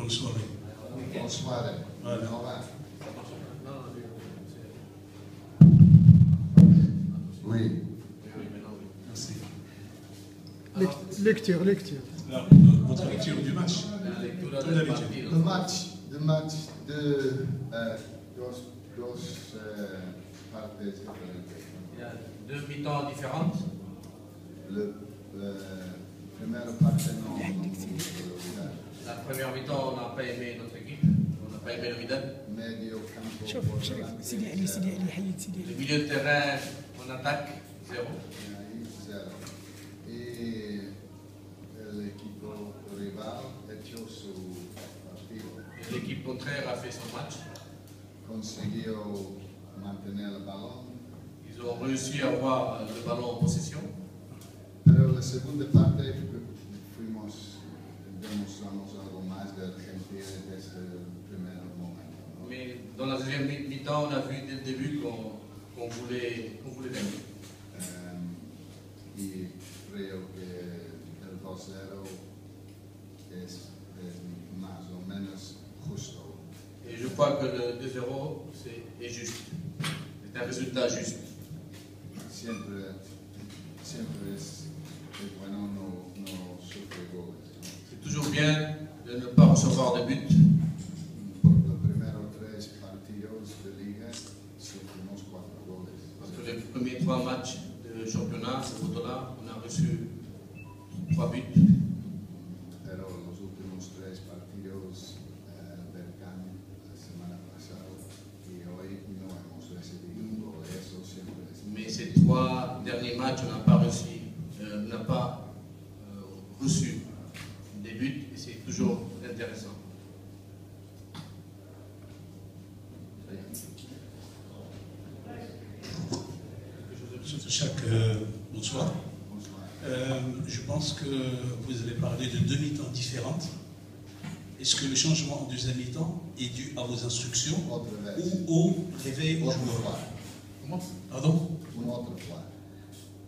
bonne soirée. Bonne soirée. Voilà. Au revoir. Oui. Merci. Lecture. Alors, votre lecture du match. Comme d'habitude. Le match de dos parties différentes. Il y a deux mi-temps différentes. Le première partie non. La première mi-temps, on n'a pas aimé notre équipe, on n'a pas aimé le Wydad. Medio campo. شوف سيدي علي حيد سيدي Le علي. milieu de terrain, on attaque, 0. Zero. E l'equipo rival hecho su partido. Et l'équipe contraire a fait son match. Consiguió mantener el balón. Ils ont réussi à avoir le ballon en possession. Pero la segunda parte demostramos algo más de Argentina desde el primer momento, ¿no? Mais dans la deuxième mi-temps, on a vu dès le début qu'on voulait gagner. Y creo que el 2-0 es más o menos justo. Et je crois que le 2-0 est juste. C'est un résultat juste. Siempre es bueno no sufrir goles, ¿no? C'est toujours bien de ne pas recevoir de but. Por los primeros 3 partidos de liga sufrimos 4 goles. Parce que les premiers 3 matchs de championnat, ce voto-là, on a reçu 3 buts. Pero los últimos 3 partidos del CAN la semana pasada y hoy no hemos recibido un gol. Eso siempre es. Mais ces 3 derniers matchs, on n'a pas reçu des buts et c'est toujours intéressant. Bonsoir. Je pense que vous avez parlé de 2 mi-temps différentes. Est-ce que le changement en deuxième mi-temps est dû à vos instructions ou au réveil aux joueurs? Comment? Pardon?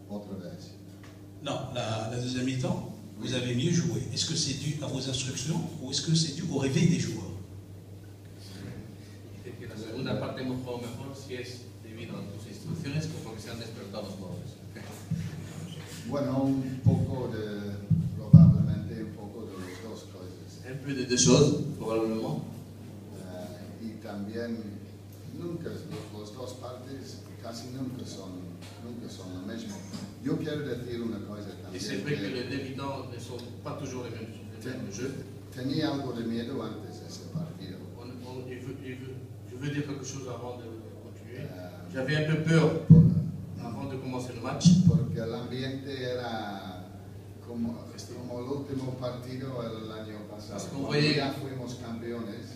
Otra vez. Non, la deuxième mi-temps, vous avez mieux joué. Est-ce que c'est dû à vos instructions ou est-ce que c'est dû au réveil des joueurs? La segunda parte hemos jugado mejor si es debido a tus instrucciones o porque se han despertado los jugadores. Bueno, probablemente un poco de las dos cosas. Un peu de deux choses, probablement. Y también las dos partes casi nunca son lo mismo. Yo quiero decir una cosa también. Et c'est vrai que les deux mi-temps ne sont pas toujours les mêmes jeux. Tenía algo de miedo antes de ese partido. Je veux dire quelque chose avant de continuer. J'avais un peu peur avant de commencer le match. Porque el ambiente era como el último partido el año pasado. Ya fuimos campeones.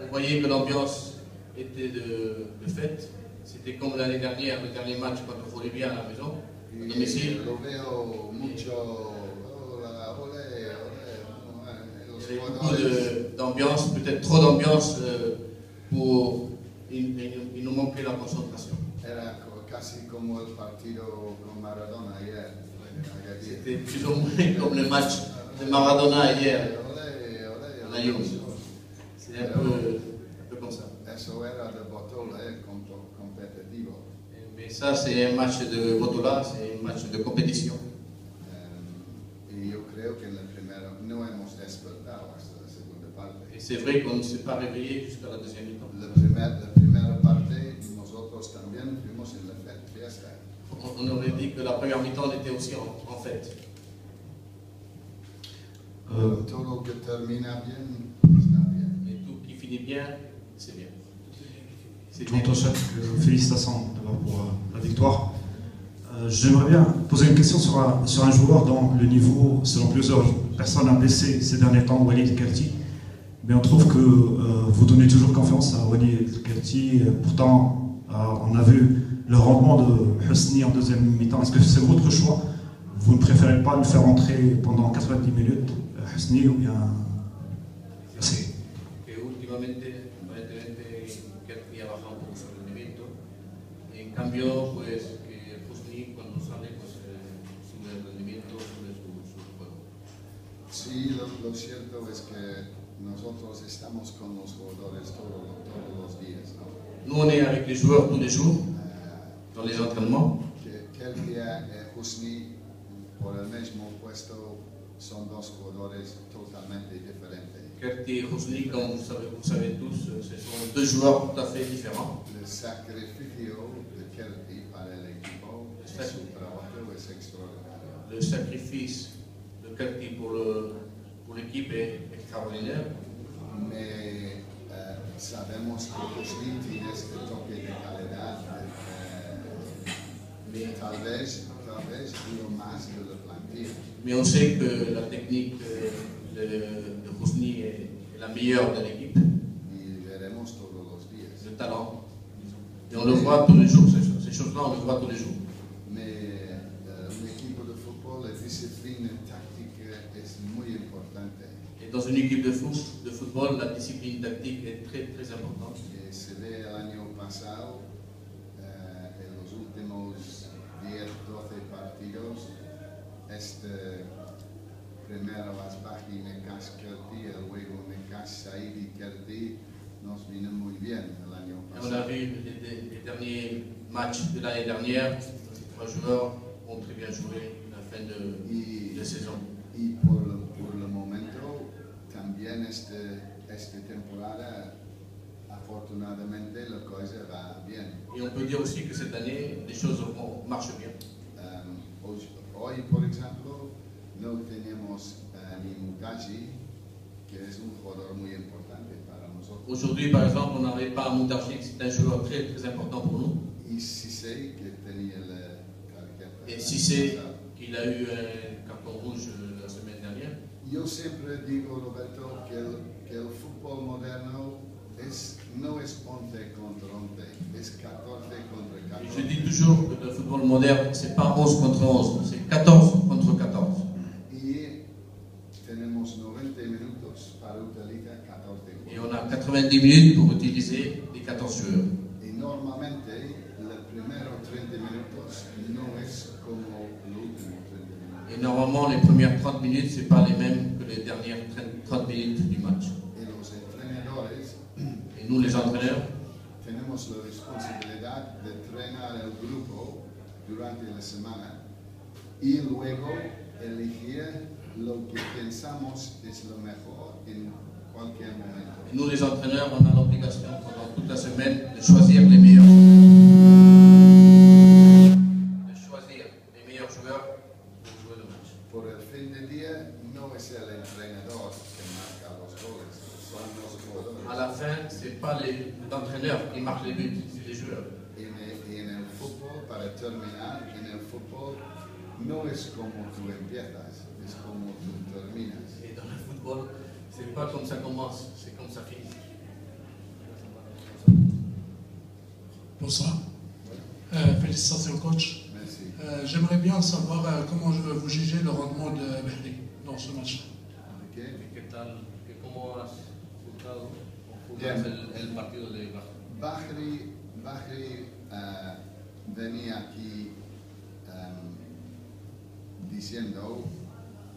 On voyait que l'ambiance était de fête. C'était comme l'année dernière, le dernier match contre Bolivia à la maison, à domicile. Il y avait beaucoup d'ambiance, peut-être trop d'ambiance pour... Il nous manquait la concentration. Era casi como el partido con Maradona ayer. C'était plus ou moins comme le match de Maradona hier. C'est un peu comme ça. Eso era de botón competitivo. Mais ça, c'est un match de Botola, c'est un match de compétition. Y yo creo que en el primero no hemos despertado hasta la segunda parte. Et c'est vrai qu'on ne s'est pas réveillé jusqu'à la deuxième mi-temps. La primera parte nosotros también fuimos en la fiesta. On aurait dit que la première mi-temps était aussi en fête. Todo que termina bien, está bien. Et tout qui finit bien, c'est bien. Toshak, félicitations d'abord pour la victoire. J'aimerais bien poser une question sur un joueur dont le niveau, selon plusieurs personnes, a baissé ces derniers temps, Walid Kelty. Mais on trouve que vous donnez toujours confiance à Walid Kelty. Pourtant, on a vu le rendement de Hosni en deuxième mi-temps. Est-ce que c'est votre choix? Vous ne préférez pas le faire entrer pendant 90 minutes, Hosni, ou bien... Merci. Que ha bajado un poco su rendimiento. En cambio, pues que Hosni cuando sale, pues sube el rendimiento, sube su juego. Sí, lo cierto es que nosotros estamos con los jugadores todos los días, ¿no? Nous, on est avec les joueurs tous les jours, dans les entraînements. Kertia y Husni, por el mismo puesto, son dos jugadores totalmente diferentes. Kerti et Husni, comme vous savez tous, ce sont deux joueurs tout à fait différents. El sacrificio de Kerti para el equipo y su trabajo es extraordinario. Le sacrifice de Kerti pour l'équipe est extraordinaire. Mais sabemos que Husni tiene este toque de calidad, tal vez lo más de la plantilla. Mais on sait que la technique de Husni est la meilleure de l'équipe. Y veremos todos los días. Le talent. Et on le voit tous les jours, ces choses-là, on le voit tous les jours. Mais un equipo de fútbol, la disciplina táctica es muy importante. Et dans une équipe de football, la discipline tactique est très très importante. Y se ve el año pasado, en los últimos 10-12 partidos, primero Asbahi, Nekas, Kerti, luego Nekas, Said y Kerti nos vino muy bien el año Et on pasado. a vu les derniers matchs de l'année dernière, ces trois joueurs ont très bien joué à la fin de saison. Y por el momento, también esta temporada, afortunadamente, la cosa va bien. Et on peut dire aussi que cette année, les choses marchent bien. Hoy, por ejemplo, no tenemos ni Mutaji, que es un jugador muy importante para nosotros. Aujourd'hui, par exemple, on n'avait pas Moutarchi, c'est un joueur très très important pour nous. Y Cissé, que tenía la tarjeta. Et Cissé, qu'il a eu un carton rouge la semaine dernière. Yo siempre digo, Roberto, que el fútbol moderno no es 11 contra 11, es 14 contra 14. Et je dis toujours que le football moderne, c'est pas 11 contre 11, c'est 14 contre 14. Y tenemos 90 minutos para utilizar 14 jugadores. Et on a 90 minutes pour utiliser les 14 joueurs. Y normalmente, los primeros 30 minutos no es como los últimos 30 minutos. Et normalement, les premières 30 minutes, c'est pas les mêmes que les dernières 30 minutes du match. Y los entrenadores Et nous, les entraîneurs, tenemos la responsabilidad de entrenar el grupo durante la semana y luego elegir lo que pensamos es lo mejor en cualquier momento. et nous, les entraîneurs, on a l'obligation pendant toute la semaine de choisir les meilleurs joueurs pour jouer le match. Por el fin de día no es el entrenador que marca los goles, son los jugadores. À la fin, c'est pas l'entraîneur qui marque les buts, c'est les joueurs. En el fútbol, para terminar, en el fútbol no es como tú empiezas, es como tú terminas. Et dans le football, c'est pas comme ça commence, c'est comme ça finit. Bonsoir. Félicitations coach. Merci. J'aimerais bien savoir comment vous jugez le rendement de Bahri dans ce match. ¿De qué? ¿Cómo has jugado Bien. el partido de Bahri? Bahri venía aquí diciendo,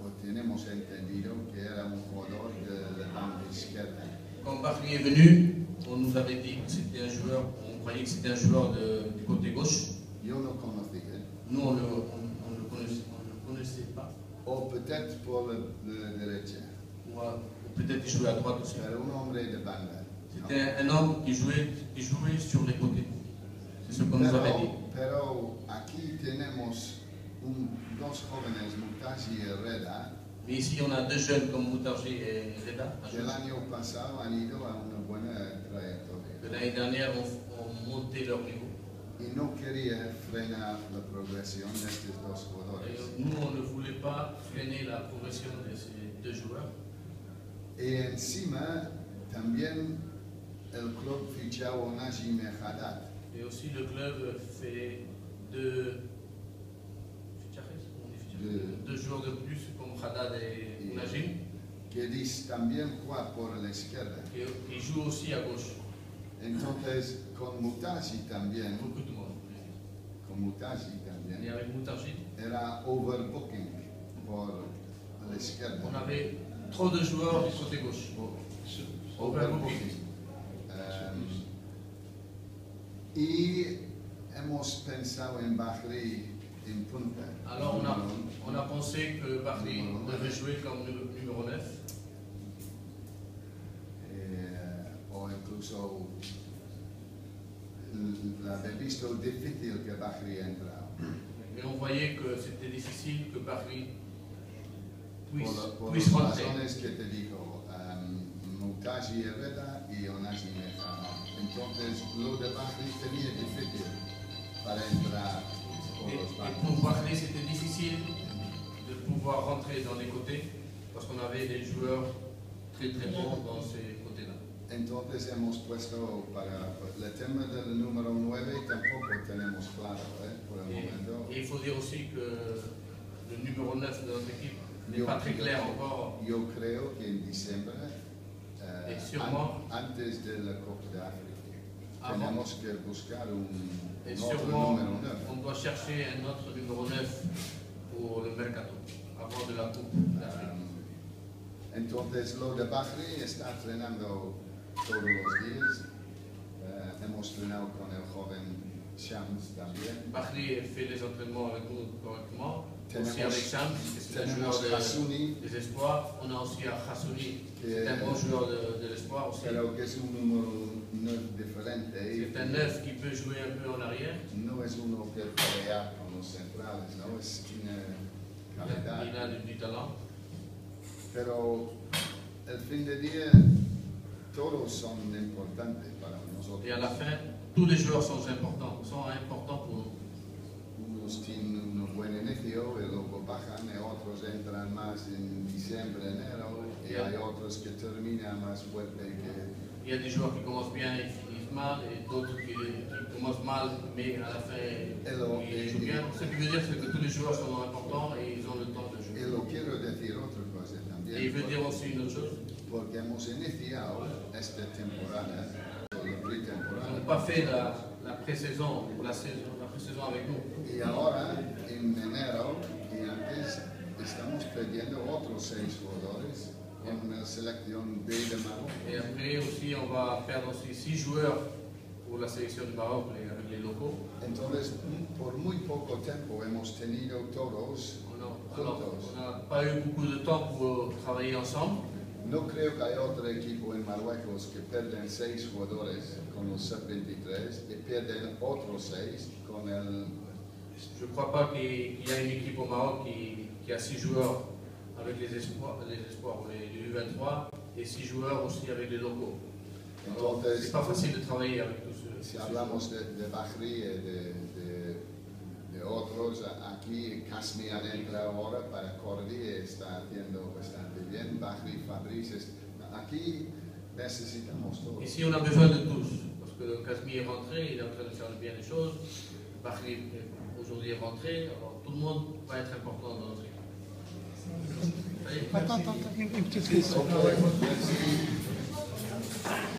o tenemos entendido, que era un jugador de la banda izquierda. Quand Bahri est venu, on nous avait dit que c'était un joueur, on croyait que c'était un joueur du côté gauche. Yo no conocía, Nous, on le connaissait pas. o peut-être por la derecha, Ou peut-être il jouait à droite aussi. pero un hombre de banda. C'était un homme qui jouait sur les côtés. C'est ce qu'on nous avait dit. Pero aquí tenemos dos jóvenes, Mutaji y Herrera, Mais ici, on a deux jeunes comme Moutarchi et Reda. que el año pasado han ido a una buena trayectoria. L'année dernière, ont monté leur niveau. Y no quería frenar la progresión de estos dos Et jugadores. nous, on ne voulait pas freiner la progression de ces deux joueurs. Y encima, también el club fichó a Najim Haddad, Et aussi, le club fait deux joueurs de plus comme Haddad et Najim, que también juega por la izquierda. qui jouent aussi à gauche. Entonces, con Mutaji también, Beaucoup de monde. con Mutaji Et también, avec Moutarchi, era overbooking por la izquierda. on avait trop de joueurs du côté gauche. Overbooking. Y hemos pensado en Bahri en punta. Alors on a pensé que Bahri devait jouer comme numéro 9. O incluso l'avais visto difícil que Bahri entra. Mais on voyait que c'était difficile que Bahri por puisse las rentrer. razones que te digo, Mutaji Herrera y Onasi Mejana. Entonces, lo de Bahri tenía difícil para entrar por los Et bancos. pour Bahri, c'était difficile de pouvoir rentrer dans les côtés parce qu'on avait des joueurs très bons dans ces côtés-là. Entonces hemos puesto para el tema del número 9 tampoco tenemos claro, por el momento. Et il faut dire aussi que le numéro 9 de notre équipe n'est pas très clair encore. Yo creo que en diciembre, Et sûrement, antes de la Copa de África, avant, tenemos que buscar un et otro sûrement, número 9. on doit chercher un autre numéro 9 pour le mercato, avant de la Coupe d'Afrique. Entonces lo de Bahri está entrenando todos los días. Hemos entrenado con el joven Shams también. Bahri fait les entraînements avec nous correctement, aussi Tenemos- avec Shams, c'est un tenemos joueur Hassouni, des espoirs. On a aussi Hassouni, c'est un que- bon joueur de l'espoir aussi. pero que es un número 9 diferente. C'est un 9 qui peut jouer un peu en arrière. No es uno que pelea con los centrales, ¿no? Tiene Il calidad. a du talent. Pero el fin de día, todos son importantes para nosotros. Et à la fin, tous les joueurs sont importants pour nous. Unos tienen un buen inicio y luego bajan, y otros entran más en diciembre, enero, y hay otros que terminan más fuerte que... Il y a des joueurs qui commencent bien et finissent mal, et d'autres qui commencent mal, mais à la fin, ils jouent bien. Ce qui veut dire, c'est que tous les joueurs sont importants et ils ont le temps de Y jouer. lo quiero decir otra cosa también. Et il veut dire aussi une autre chose. Porque hemos iniciado esta temporada, la Ils pretemporada, n'ont pas fait la pré-saison ou la pré-saison avec nous. y ahora en enero y antes estamos perdiendo otros 6 jugadores en la selección B de Maroc. Et après aussi, on va perdre aussi 6 joueurs pour la sélection du Maroc avec les locaux. Entonces, por muy poco tiempo hemos tenido todos Alors, juntos. on n'a pas eu beaucoup de temps pour travailler ensemble. No creo que hay otro equipo en Marruecos que pierden 6 jugadores con los sub-23 y pierden otros 6 con el... Je ne crois pas qu'il y a une équipe au Maroc qui a 6 joueurs avec les espoirs ou les U23 et 6 joueurs aussi avec les locaux. Entonces, C'est pas facile de travailler avec tous ceux. si hablamos de Bahri y de otros, aquí Kasmian entra ahora para Cordi y está haciendo bastante bien. Bahri, Fabrice, aquí necesitamos todos. Ici, on a besoin de tous, parce que Kazmi est rentré, il est en train de faire bien les choses. Bahri aujourd'hui est rentré, alors tout le monde va être important dans notre équipe. Ça y est. Attends, une petite question. Merci.